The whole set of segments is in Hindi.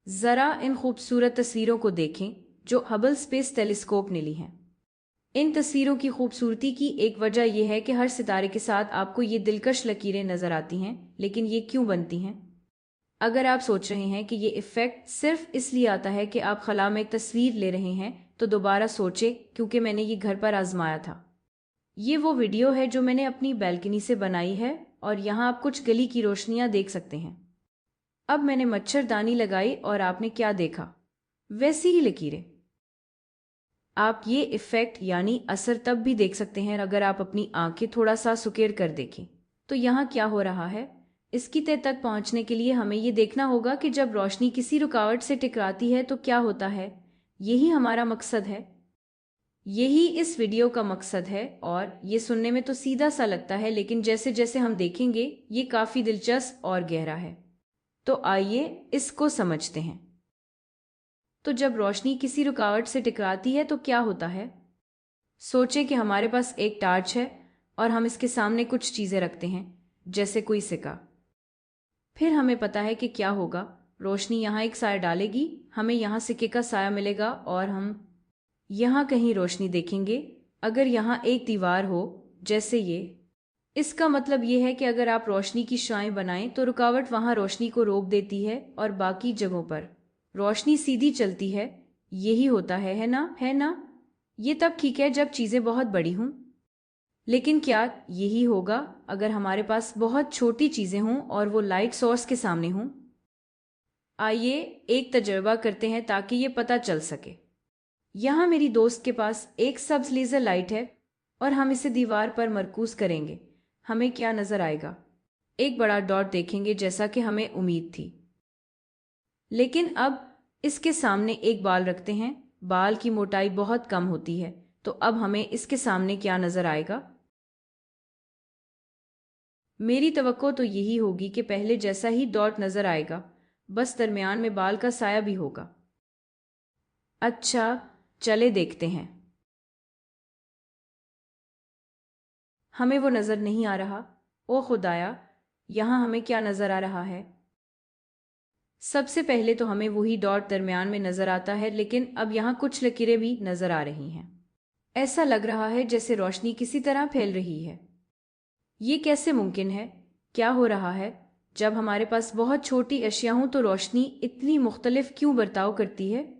ज़रा इन खूबसूरत तस्वीरों को देखें जो हबल स्पेस टेलीस्कोप ने ली हैं। इन तस्वीरों की खूबसूरती की एक वजह यह है कि हर सितारे के साथ आपको ये दिलकश लकीरें नजर आती हैं। लेकिन ये क्यों बनती हैं? अगर आप सोच रहे हैं कि ये इफ़ेक्ट सिर्फ इसलिए आता है कि आप खला में एक तस्वीर ले रहे हैं, तो दोबारा सोचें, क्योंकि मैंने ये घर पर आजमाया था। ये वो वीडियो है जो मैंने अपनी बैल्कनी से बनाई है, और यहाँ आप कुछ गली की रोशनियाँ देख सकते हैं। अब मैंने मच्छरदानी लगाई और आपने क्या देखा? वैसी ही लकीरें। आप ये इफ़ेक्ट यानी असर तब भी देख सकते हैं अगर आप अपनी आंखें थोड़ा सा सुकेर कर देखें। तो यहाँ क्या हो रहा है? इसकी तह तक पहुँचने के लिए हमें ये देखना होगा कि जब रोशनी किसी रुकावट से टकराती है तो क्या होता है। यही हमारा मकसद है। यही इस वीडियो का मकसद है। और ये सुनने में तो सीधा सा लगता है, लेकिन जैसे जैसे हम देखेंगे ये काफ़ी दिलचस्प और गहरा है। तो आइए इसको समझते हैं। तो जब रोशनी किसी रुकावट से टकराती है तो क्या होता है? सोचें कि हमारे पास एक टार्च है और हम इसके सामने कुछ चीज़ें रखते हैं, जैसे कोई सिक्का। फिर हमें पता है कि क्या होगा। रोशनी यहाँ एक साया डालेगी, हमें यहाँ सिक्के का साया मिलेगा और हम यहाँ कहीं रोशनी देखेंगे। अगर यहाँ एक दीवार हो, जैसे ये, इसका मतलब ये है कि अगर आप रोशनी की शुआएं बनाएं तो रुकावट वहाँ रोशनी को रोक देती है और बाकी जगहों पर रोशनी सीधी चलती है। यही होता है ना? है ना? ये तब ठीक है जब चीज़ें बहुत बड़ी हों। लेकिन क्या यही होगा अगर हमारे पास बहुत छोटी चीज़ें हों और वो लाइट सोर्स के सामने हों? आइए एक तजर्बा करते हैं ताकि ये पता चल सके। यहाँ मेरी दोस्त के पास एक सब्ज लेज़र लाइट है और हम इसे दीवार पर मरकूज करेंगे। हमें क्या नज़र आएगा? एक बड़ा डॉट देखेंगे, जैसा कि हमें उम्मीद थी। लेकिन अब इसके सामने एक बाल रखते हैं। बाल की मोटाई बहुत कम होती है, तो अब हमें इसके सामने क्या नज़र आएगा? मेरी तवक्को तो यही होगी कि पहले जैसा ही डॉट नज़र आएगा, बस दरमियान में बाल का साया भी होगा। अच्छा, चले देखते हैं। हमें वो नज़र नहीं आ रहा। ओ खुदाया, यहाँ हमें क्या नज़र आ रहा है? सबसे पहले तो हमें वही डॉट दरमियान में नज़र आता है, लेकिन अब यहाँ कुछ लकीरें भी नज़र आ रही हैं। ऐसा लग रहा है जैसे रोशनी किसी तरह फैल रही है। ये कैसे मुमकिन है? क्या हो रहा है? जब हमारे पास बहुत छोटी अशिया हों तो रोशनी इतनी मुख्तलिफ क्यों बर्ताव करती है?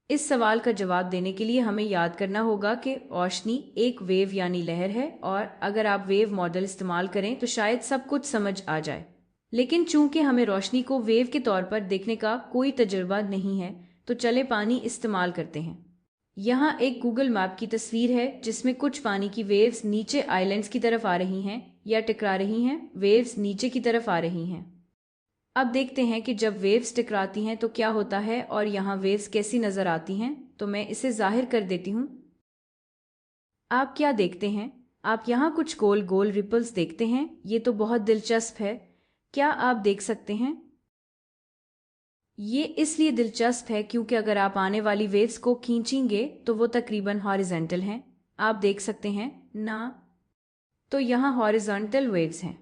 इस सवाल का जवाब देने के लिए हमें याद करना होगा कि रोशनी एक वेव यानी लहर है, और अगर आप वेव मॉडल इस्तेमाल करें तो शायद सब कुछ समझ आ जाए। लेकिन चूंकि हमें रोशनी को वेव के तौर पर देखने का कोई तजुर्बा नहीं है, तो चले पानी इस्तेमाल करते हैं। यहाँ एक गूगल मैप की तस्वीर है जिसमें कुछ पानी की वेव्स नीचे आइलैंड्स की तरफ आ रही हैं या टकरा रही हैं। वेव्स नीचे की तरफ आ रही हैं। अब देखते हैं कि जब वेव्स टकराती हैं तो क्या होता है और यहाँ वेव्स कैसी नजर आती हैं। तो मैं इसे जाहिर कर देती हूँ। आप क्या देखते हैं? आप यहाँ कुछ गोल गोल रिपल्स देखते हैं। ये तो बहुत दिलचस्प है। क्या आप देख सकते हैं? ये इसलिए दिलचस्प है क्योंकि अगर आप आने वाली वेव्स को खींचेंगे तो वो तकरीबन हॉरिजॉन्टल हैं। आप देख सकते हैं ना? तो यहाँ हॉरिजॉन्टल वेव्स हैं।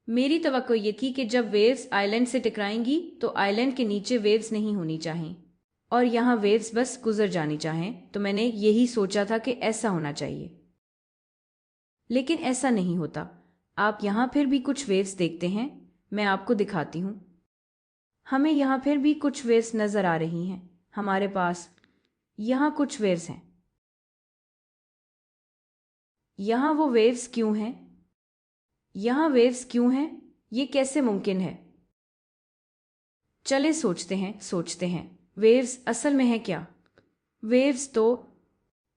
मेरी तवक्को ये थी कि जब वेव्स आइलैंड से टकराएंगी तो आइलैंड के नीचे वेव्स नहीं होनी चाहिए और यहाँ वेव्स बस गुजर जानी चाहें। तो मैंने यही सोचा था कि ऐसा होना चाहिए, लेकिन ऐसा नहीं होता। आप यहाँ फिर भी कुछ वेव्स देखते हैं। मैं आपको दिखाती हूँ। हमें यहाँ फिर भी कुछ वेव्स नजर आ रही हैं। हमारे पास यहाँ कुछ वेव्स हैं। यहाँ वो वेव्स क्यों हैं? यहाँ वेव्स क्यों हैं? ये कैसे मुमकिन है? चले सोचते हैं वेव्स असल में है क्या? वेव्स तो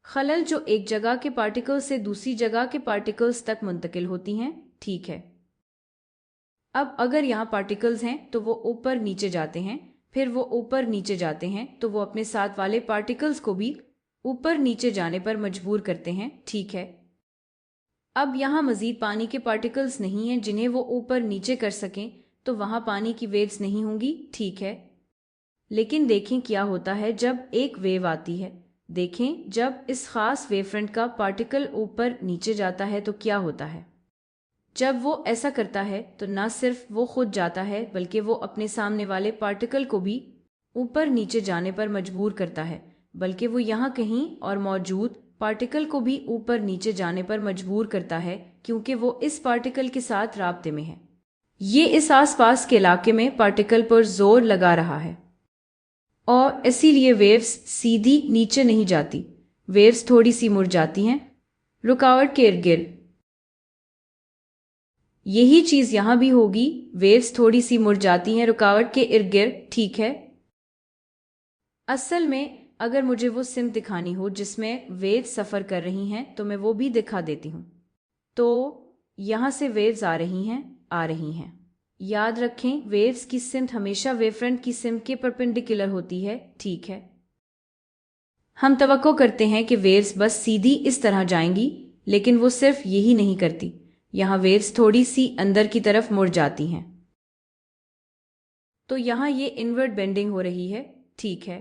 खलल जो एक जगह के पार्टिकल्स से दूसरी जगह के पार्टिकल्स तक मुंतकिल होती हैं। ठीक है। अब अगर यहाँ पार्टिकल्स हैं तो वो ऊपर नीचे जाते हैं, फिर वो ऊपर नीचे जाते हैं तो वो अपने साथ वाले पार्टिकल्स को भी ऊपर नीचे जाने पर मजबूर करते हैं। ठीक है। अब यहाँ मजीद पानी के पार्टिकल्स नहीं हैं जिन्हें वो ऊपर नीचे कर सकें, तो वहाँ पानी की वेव्स नहीं होंगी। ठीक है। लेकिन देखें क्या होता है जब एक वेव आती है। देखें, जब इस खास वेवफ्रंट का पार्टिकल ऊपर नीचे जाता है तो क्या होता है। जब वो ऐसा करता है तो न सिर्फ वो खुद जाता है बल्कि वो अपने सामने वाले पार्टिकल को भी ऊपर नीचे जाने पर मजबूर करता है, बल्कि वो यहाँ कहीं और मौजूद पार्टिकल को भी ऊपर नीचे जाने पर मजबूर करता है, क्योंकि वो इस पार्टिकल के साथ राब्ते में है। ये इस आसपास के इलाके में पार्टिकल पर जोर लगा रहा है और इसीलिए वेव्स सीधी नीचे नहीं जाती, वेव्स थोड़ी सी मुड़ जाती हैं रुकावट के इर्द गिर्द। यही चीज यहां भी होगी, वेव्स थोड़ी सी मुड़ जाती हैं रुकावट के इर्द गिर्द, ठीक है। असल में अगर मुझे वो सिम दिखानी हो जिसमें वेव्स सफर कर रही हैं तो मैं वो भी दिखा देती हूँ। तो यहां से वेव्स आ रही हैं। याद रखें, वेव्स की सिमत हमेशा वेवफ्रंट की सिमत के परपेंडिकुलर होती है, ठीक है। हम तवक्को करते हैं कि वेव्स बस सीधी इस तरह जाएंगी, लेकिन वो सिर्फ यही नहीं करती, यहाँ वेव्स थोड़ी सी अंदर की तरफ मुड़ जाती हैं। तो यहाँ ये इनवर्ट बेंडिंग हो रही है, ठीक है।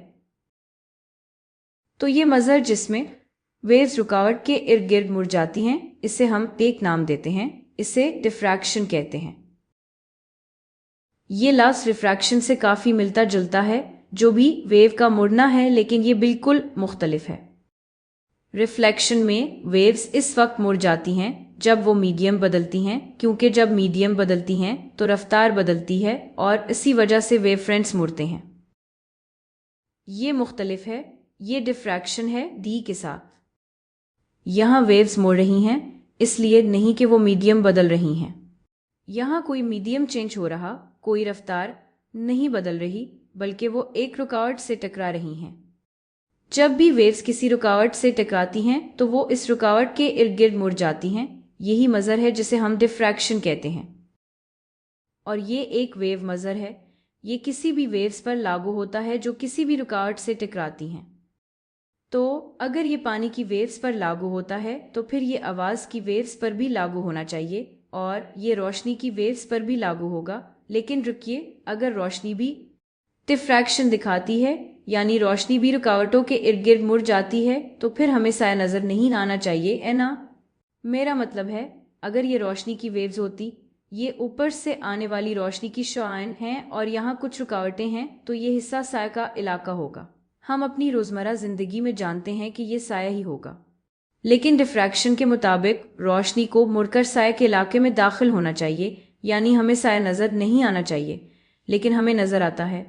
तो ये मजहर जिसमें वेव्स रुकावट के इर्द गिर्द मुड़ जाती हैं, इसे हम एक नाम देते हैं, इसे डिफ्रैक्शन कहते हैं। ये लफ्ज़ रिफ्रैक्शन से काफ़ी मिलता जुलता है, जो भी वेव का मुड़ना है, लेकिन ये बिल्कुल मुख्तलिफ है। रिफ्लेक्शन में वेव्स इस वक्त मुड़ जाती हैं जब वो मीडियम बदलती हैं, क्योंकि जब मीडियम बदलती हैं तो रफ्तार बदलती है और इसी वजह से वेव फ्रंट्स मुड़ते हैं। ये मुख्तलिफ है, ये डिफ्रैक्शन है डी के साथ। यहाँ वेव्स मुड़ रही हैं, इसलिए नहीं कि वो मीडियम बदल रही हैं। यहाँ कोई मीडियम चेंज हो रहा, कोई रफ्तार नहीं बदल रही, बल्कि वो एक रुकावट से टकरा रही हैं। जब भी वेव्स किसी रुकावट से टकराती हैं तो वो इस रुकावट के इर्द गिर्द मुड़ जाती हैं। यही मजहर है जिसे हम डिफ्रैक्शन कहते हैं। और ये एक वेव मजहर है, ये किसी भी वेव्स पर लागू होता है जो किसी भी रुकावट से टकराती हैं। तो अगर ये पानी की वेव्स पर लागू होता है तो फिर ये आवाज़ की वेव्स पर भी लागू होना चाहिए और ये रोशनी की वेव्स पर भी लागू होगा। लेकिन रुकिए, अगर रोशनी भी डिफ्रैक्शन दिखाती है, यानी रोशनी भी रुकावटों के इर्द गिर्द मुड़ जाती है, तो फिर हमें साया नज़र नहीं आना चाहिए, है ना। मेरा मतलब है, अगर ये रोशनी की वेव्स होती, ये ऊपर से आने वाली रोशनी की शॉआन हैं और यहाँ कुछ रुकावटें हैं, तो ये हिस्सा साया का इलाका होगा। हम अपनी रोज़मर्रा ज़िंदगी में जानते हैं कि ये साया ही होगा, लेकिन डिफ्रैक्शन के मुताबिक रोशनी को मुड़कर साया के इलाके में दाखिल होना चाहिए, यानी हमें साया नज़र नहीं आना चाहिए, लेकिन हमें नज़र आता है।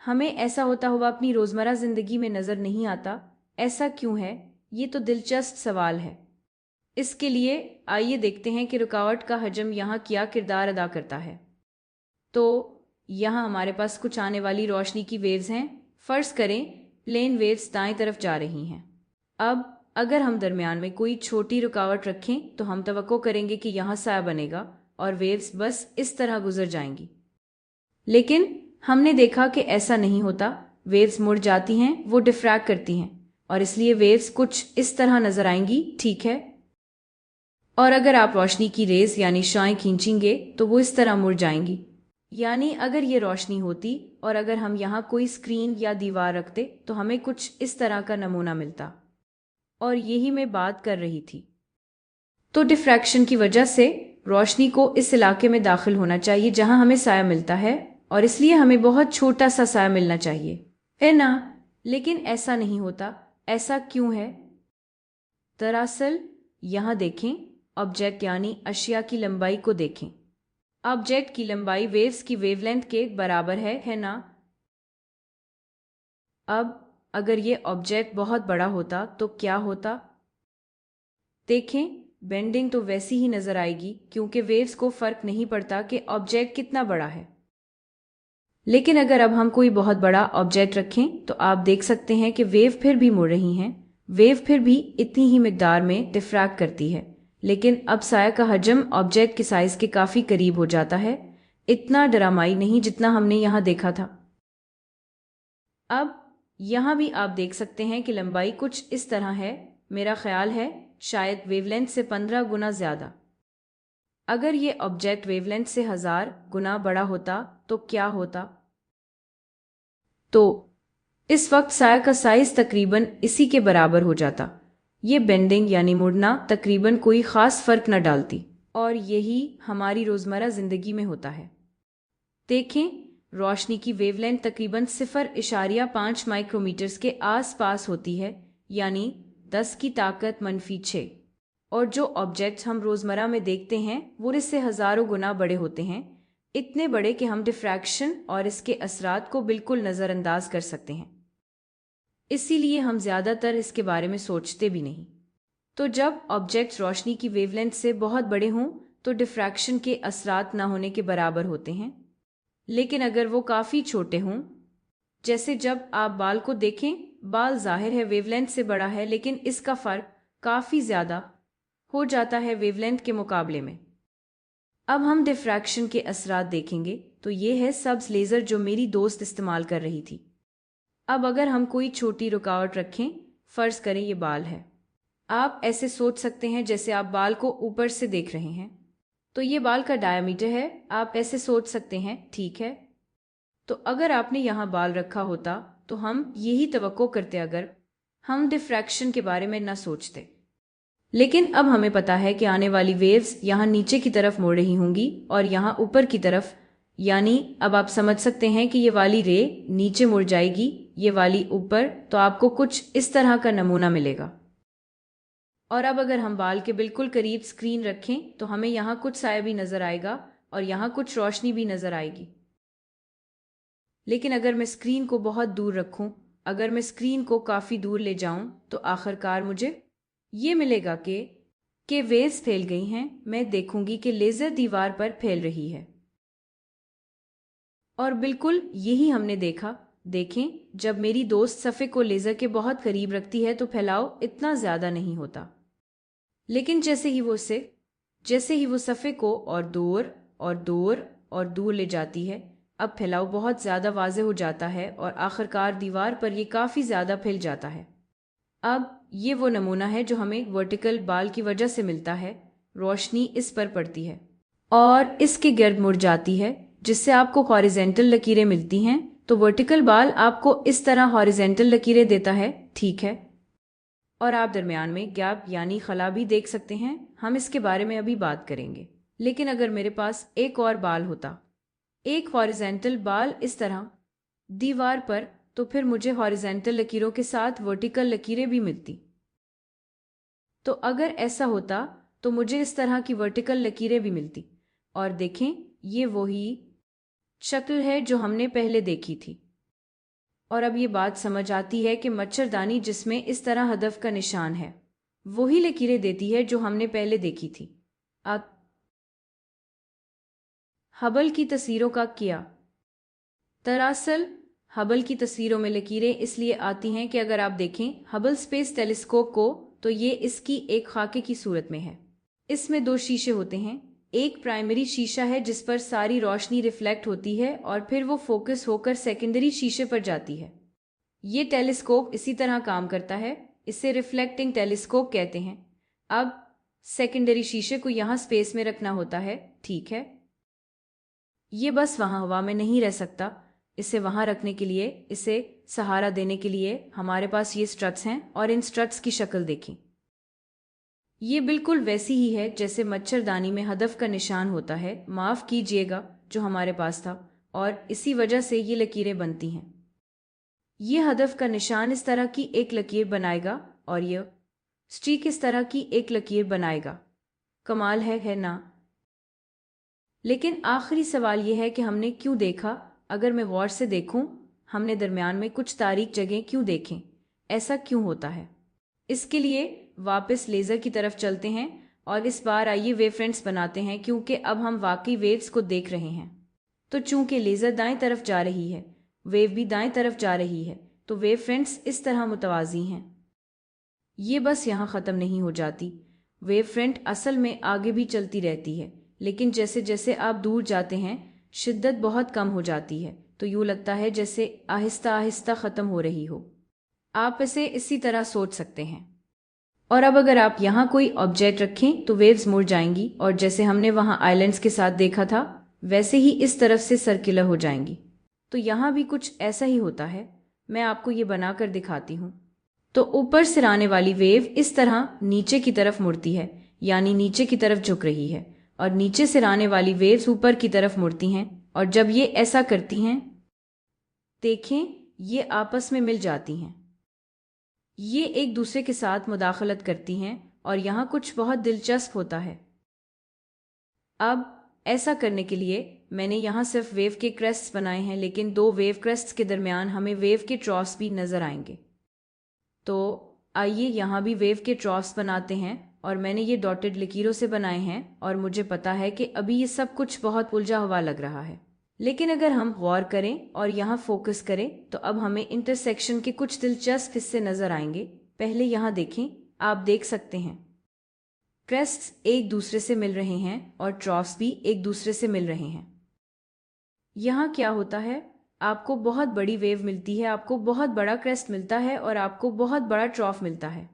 हमें ऐसा होता हुआ अपनी रोज़मर्रा ज़िंदगी में नज़र नहीं आता। ऐसा क्यों है? ये तो दिलचस्प सवाल है। इसके लिए आइए देखते हैं कि रुकावट का हजम यहाँ क्या किरदार अदा करता है। तो यहाँ हमारे पास कुछ आने वाली रोशनी की वेव्स हैं। फ़र्ज़ करें प्लेन वेव्स दाएं तरफ जा रही हैं। अब अगर हम दरमियान में कोई छोटी रुकावट रखें तो हम तवक्को करेंगे कि यहाँ साया बनेगा और वेव्स बस इस तरह गुजर जाएंगी। लेकिन हमने देखा कि ऐसा नहीं होता। वेव्स मुड़ जाती हैं, वो डिफ्रैक्ट करती हैं और इसलिए वेव्स कुछ इस तरह नजर आएंगी, ठीक है। और अगर आप रोशनी की रेज यानी शॉएं खींचेंगे तो वो इस तरह मुड़ जाएंगी। यानी अगर ये रोशनी होती और अगर हम यहाँ कोई स्क्रीन या दीवार रखते तो हमें कुछ इस तरह का नमूना मिलता, और यही मैं बात कर रही थी। तो डिफ्रैक्शन की वजह से रोशनी को इस इलाके में दाखिल होना चाहिए जहां हमें साया मिलता है, और इसलिए हमें बहुत छोटा सा साया मिलना चाहिए, है ना। लेकिन ऐसा नहीं होता। ऐसा क्यों है? दरअसल यहाँ देखें, ऑब्जेक्ट यानी अशिया की लंबाई को देखें। ऑब्जेक्ट की लंबाई वेव्स की वेवलेंथ के बराबर है ना। अब अगर ये ऑब्जेक्ट बहुत बड़ा होता तो क्या होता? देखें, बेंडिंग तो वैसी ही नजर आएगी, क्योंकि वेव्स को फर्क नहीं पड़ता कि ऑब्जेक्ट कितना बड़ा है। लेकिन अगर अब हम कोई बहुत बड़ा ऑब्जेक्ट रखें तो आप देख सकते हैं कि वेव फिर भी मुड़ रही हैं। वेव फिर भी इतनी ही मिकदार में डिफ्रैक्ट करती है, लेकिन अब साया का हजम ऑब्जेक्ट के साइज के काफी करीब हो जाता है। इतना ड्रामाई नहीं जितना हमने यहाँ देखा था। अब यहाँ भी आप देख सकते हैं कि लंबाई कुछ इस तरह है। मेरा ख्याल है शायद वेवलेंथ से 15 गुना ज्यादा। अगर ये ऑब्जेक्ट वेवलेंथ से 1000 गुना बड़ा होता तो क्या होता? तो इस वक्त साया का साइज तकरीबन इसी के बराबर हो जाता। ये बेंडिंग यानी मुड़ना तकरीबन कोई खास फर्क न डालती। और यही हमारी रोज़मर्रा ज़िंदगी में होता है। देखें, रोशनी की वेवलेंथ तकरीबन 0.5 माइक्रोमीटर्स के आसपास होती है, यानी 10 की ताकत -6। और जो ऑब्जेक्ट्स हम रोज़मर्रा में देखते हैं वो इससे हज़ारों गुना बड़े होते हैं, इतने बड़े कि हम डिफ्रैक्शन और इसके असरात को बिल्कुल नज़रअंदाज कर सकते हैं। इसीलिए हम ज़्यादातर इसके बारे में सोचते भी नहीं। तो जब ऑब्जेक्ट्स रोशनी की वेवलेंथ से बहुत बड़े हों तो डिफ्रैक्शन के असरात ना होने के बराबर होते हैं। लेकिन अगर वो काफ़ी छोटे हों, जैसे जब आप बाल को देखें, बाल जाहिर है वेवलेंथ से बड़ा है, लेकिन इसका फ़र्क काफ़ी ज़्यादा हो जाता है वेवलेंथ के मुकाबले में। अब हम डिफ्रैक्शन के असरात देखेंगे। तो ये है सब्ज़ लेज़र जो मेरी दोस्त इस्तेमाल कर रही थी। अब अगर हम कोई छोटी रुकावट रखें, फ़र्ज़ करें ये बाल है। आप ऐसे सोच सकते हैं जैसे आप बाल को ऊपर से देख रहे हैं, तो ये बाल का डायमीटर है। आप ऐसे सोच सकते हैं, ठीक है। तो अगर आपने यहाँ बाल रखा होता तो हम यही तवक्को करते अगर हम डिफ्रैक्शन के बारे में ना सोचते। लेकिन अब हमें पता है कि आने वाली वेव्स यहाँ नीचे की तरफ मुड़ रही होंगी और यहाँ ऊपर की तरफ, यानी अब आप समझ सकते हैं कि ये वाली रे नीचे मुड़ जाएगी, ये वाली ऊपर, तो आपको कुछ इस तरह का नमूना मिलेगा। और अब अगर हम बाल के बिल्कुल करीब स्क्रीन रखें तो हमें यहाँ कुछ साया भी नज़र आएगा और यहाँ कुछ रोशनी भी नज़र आएगी। लेकिन अगर मैं स्क्रीन को बहुत दूर रखूं, अगर मैं स्क्रीन को काफ़ी दूर ले जाऊं, तो आखिरकार मुझे ये मिलेगा कि वेव्स फैल गई हैं। मैं देखूंगी कि लेज़र दीवार पर फैल रही है। और बिल्कुल यही हमने देखा। देखें, जब मेरी दोस्त सफ़े को लेज़र के बहुत करीब रखती है तो फैलाव इतना ज़्यादा नहीं होता। लेकिन जैसे ही वो सफ़े को और दूर और दूर और दूर ले जाती है, अब फैलाव बहुत ज़्यादा वाज़ेह हो जाता है और आखिरकार दीवार पर यह काफ़ी ज़्यादा फैल जाता है। अब ये वो नमूना है जो हमें वर्टिकल बाल की वजह से मिलता है। रोशनी इस पर पड़ती है और इसके गिर्द मुड़ जाती है, जिससे आपको हॉरिजेंटल लकीरें मिलती हैं। तो वर्टिकल बाल आपको इस तरह हॉरिजेंटल लकीरें देता है, ठीक है। और आप दरमियान में गैप यानी खला भी देख सकते हैं। हम इसके बारे में अभी बात करेंगे। लेकिन अगर मेरे पास एक और बाल होता, एक हॉरिजेंटल बाल इस तरह दीवार पर, तो फिर मुझे हॉरिजेंटल लकीरों के साथ वर्टिकल लकीरें भी मिलती। तो अगर ऐसा होता तो मुझे इस तरह की वर्टिकल लकीरें भी मिलती। और देखें, ये वही शक्ल है जो हमने पहले देखी थी। और अब ये बात समझ आती है कि मच्छरदानी जिसमें इस तरह हदफ का निशान है, वही लकीरें देती है जो हमने पहले देखी थी। अब हबल की तस्वीरों का क्या? दरअसल हबल की तस्वीरों में लकीरें इसलिए आती हैं कि अगर आप देखें हबल स्पेस टेलीस्कोप को, तो ये इसकी एक खाके की सूरत में है। इसमें दो शीशे होते हैं। एक प्राइमरी शीशा है जिस पर सारी रोशनी रिफ्लेक्ट होती है और फिर वो फोकस होकर सेकेंडरी शीशे पर जाती है। ये टेलीस्कोप इसी तरह काम करता है, इसे रिफ्लेक्टिंग टेलीस्कोप कहते हैं। अब सेकेंडरी शीशे को यहाँ स्पेस में रखना होता है, ठीक है। ये बस वहाँ हवा में नहीं रह सकता। इसे वहाँ रखने के लिए, इसे सहारा देने के लिए हमारे पास ये स्ट्रट्स हैं। और इन स्ट्रट्स की शक्ल देखें, ये बिल्कुल वैसी ही है जैसे मच्छरदानी में हदफ का निशान होता है, माफ़ कीजिएगा, जो हमारे पास था। और इसी वजह से ये लकीरें बनती हैं। ये हदफ का निशान इस तरह की एक लकीर बनाएगा और यह स्ट्रीक इस तरह की एक लकीर बनाएगा। कमाल है ना? लेकिन आखिरी सवाल यह है कि हमने क्यों देखा? अगर मैं गौर से देखूं, हमने दरमियान में कुछ तारीक जगह क्यों देखें? ऐसा क्यों होता है? इसके लिए वापस लेज़र की तरफ चलते हैं और इस बार आइए वेवफ्रंट्स बनाते हैं, क्योंकि अब हम वाकई वेव्स को देख रहे हैं। तो चूंकि लेज़र दाएं तरफ जा रही है, वेव भी दाएं तरफ जा रही है, तो वेवफ्रंट्स इस तरह मुतवाज़ी हैं। ये बस यहाँ ख़त्म नहीं हो जाती। वेवफ्रंट असल में आगे भी चलती रहती है, लेकिन जैसे जैसे आप दूर जाते हैं शिद्दत बहुत कम हो जाती है, तो यूँ लगता है जैसे आहिस्ता आहिस्ता ख़त्म हो रही हो। आप इसे इसी तरह सोच सकते हैं। और अब अगर आप यहाँ कोई ऑब्जेक्ट रखें तो वेव्स मुड़ जाएंगी और जैसे हमने वहाँ आइलैंड्स के साथ देखा था, वैसे ही इस तरफ से सर्कुलर हो जाएंगी। तो यहाँ भी कुछ ऐसा ही होता है। मैं आपको ये बनाकर दिखाती हूँ। तो ऊपर से आने वाली वेव इस तरह नीचे की तरफ मुड़ती है, यानी नीचे की तरफ झुक रही है। और नीचे से आने वाली वेव्स ऊपर की तरफ मुड़ती हैं, और जब ये ऐसा करती हैं, देखें, ये आपस में मिल जाती हैं। ये एक दूसरे के साथ मुदाखलत करती हैं और यहाँ कुछ बहुत दिलचस्प होता है। अब ऐसा करने के लिए मैंने यहाँ सिर्फ वेव के क्रेस्ट्स बनाए हैं, लेकिन दो वेव क्रेस्ट्स के दरमियान हमें वेव के ट्रॉफ्स भी नजर आएंगे। तो आइए यहाँ भी वेव के ट्रॉफ्स बनाते हैं, और मैंने ये डॉटेड लकीरों से बनाए हैं, और मुझे पता है कि अभी ये सब कुछ बहुत उलझा हुआ लग रहा है, लेकिन अगर हम गौर करें और यहाँ फोकस करें तो अब हमें इंटरसेक्शन के कुछ दिलचस्प हिस्से नजर आएंगे। पहले यहाँ देखें, आप देख सकते हैं क्रेस्ट्स एक दूसरे से मिल रहे हैं और ट्रॉफ्स भी एक दूसरे से मिल रहे हैं। यहाँ क्या होता है, आपको बहुत बड़ी वेव मिलती है, आपको बहुत बड़ा क्रेस्ट मिलता है और आपको बहुत बड़ा ट्रॉफ मिलता है।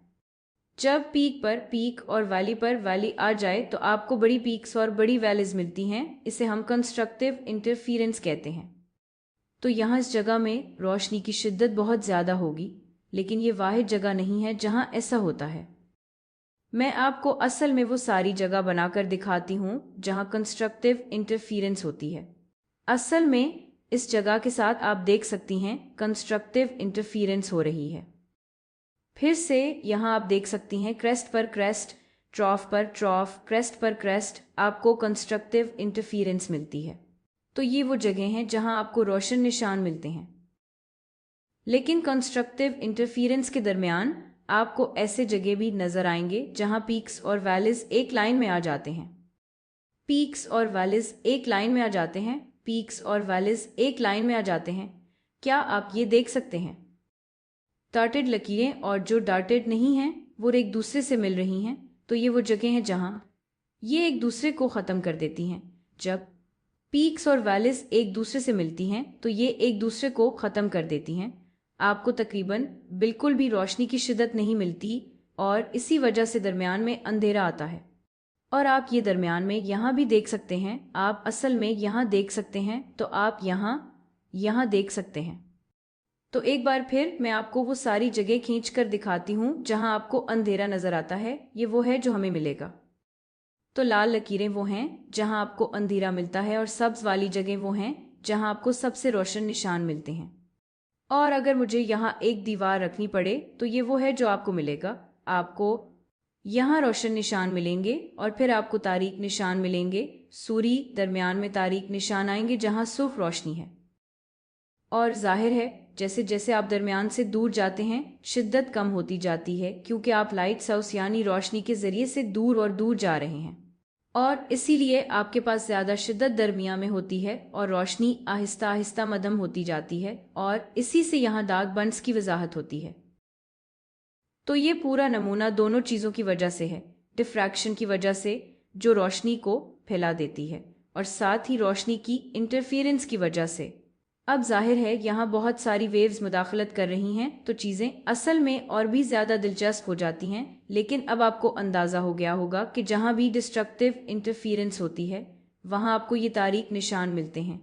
जब पीक पर पीक और वैली पर वैली आ जाए तो आपको बड़ी पीक्स और बड़ी वैलीज मिलती हैं। इसे हम कंस्ट्रक्टिव इंटरफेरेंस कहते हैं। तो यहाँ इस जगह में रोशनी की शिद्दत बहुत ज़्यादा होगी, लेकिन ये वाहिद जगह नहीं है जहाँ ऐसा होता है। मैं आपको असल में वो सारी जगह बनाकर दिखाती हूँ जहाँ कंस्ट्रक्टिव इंटरफेरेंस होती है। असल में इस जगह के साथ आप देख सकती हैं कंस्ट्रक्टिव इंटरफेरेंस हो रही है। फिर से यहाँ आप देख सकती हैं क्रेस्ट पर क्रेस्ट, ट्रॉफ पर ट्रॉफ, क्रेस्ट पर क्रेस्ट, आपको कंस्ट्रक्टिव इंटरफेरेंस मिलती है। तो ये वो जगह हैं जहाँ आपको रोशन निशान मिलते हैं। लेकिन कंस्ट्रक्टिव इंटरफेरेंस के दरमियान आपको ऐसे जगह भी नजर आएंगे जहाँ पीक्स और वैलीज एक लाइन में आ जाते हैं। पीक्स और वैलीज एक लाइन में आ जाते हैं, पीक्स और वैलीज एक लाइन में आ जाते हैं। क्या आप ये देख सकते हैं? डॉटेड लकीरें और जो डॉटेड नहीं हैं वो एक दूसरे से मिल रही हैं। तो ये वो जगह हैं जहाँ ये एक दूसरे को ख़त्म कर देती हैं। जब पीक्स और वैलीज एक दूसरे से मिलती हैं तो ये एक दूसरे को ख़त्म कर देती हैं। आपको तकरीबन बिल्कुल भी रोशनी की शिद्दत नहीं मिलती और इसी वजह से दरमियान में अंधेरा आता है। और आप ये दरमियान में यहाँ भी देख सकते हैं, आप असल में यहाँ देख सकते हैं, तो आप यहाँ देख सकते हैं। तो एक बार फिर मैं आपको वो सारी जगह खींच कर दिखाती हूँ जहाँ आपको अंधेरा नज़र आता है। ये वो है जो हमें मिलेगा। तो लाल लकीरें वो हैं जहाँ आपको अंधेरा मिलता है, और सब्ज़ वाली जगह वो हैं जहाँ आपको सबसे रोशन निशान मिलते हैं। और अगर मुझे यहाँ एक दीवार रखनी पड़े तो ये वो है जो आपको मिलेगा। आपको यहाँ रोशन निशान मिलेंगे और फिर आपको तारीक निशान मिलेंगे। सूरी दरमियान में तारीक निशान आएंगे जहाँ सुर्ख रोशनी है। और जाहिर है जैसे जैसे आप दरमियान से दूर जाते हैं शिद्दत कम होती जाती है, क्योंकि आप लाइट सोर्स यानी रोशनी के ज़रिए से दूर और दूर जा रहे हैं, और इसीलिए आपके पास ज़्यादा शिद्दत दरमिया में होती है और रोशनी आहिस्ता आहिस्ता मध्यम होती जाती है, और इसी से यहाँ डार्क बंड्स की वजाहत होती है। तो ये पूरा नमूना दोनों चीज़ों की वजह से है, डिफ्रैक्शन की वजह से जो रोशनी को फैला देती है, और साथ ही रोशनी की इंटरफेरेंस की वजह से। अब जाहिर है यहाँ बहुत सारी वेव्स मुदाखलत कर रही हैं, तो चीज़ें असल में और भी ज़्यादा दिलचस्प हो जाती हैं। लेकिन अब आपको अंदाज़ा हो गया होगा कि जहाँ भी डिस्ट्रक्टिव इंटरफेरेंस होती है वहाँ आपको ये तारीक निशान मिलते हैं।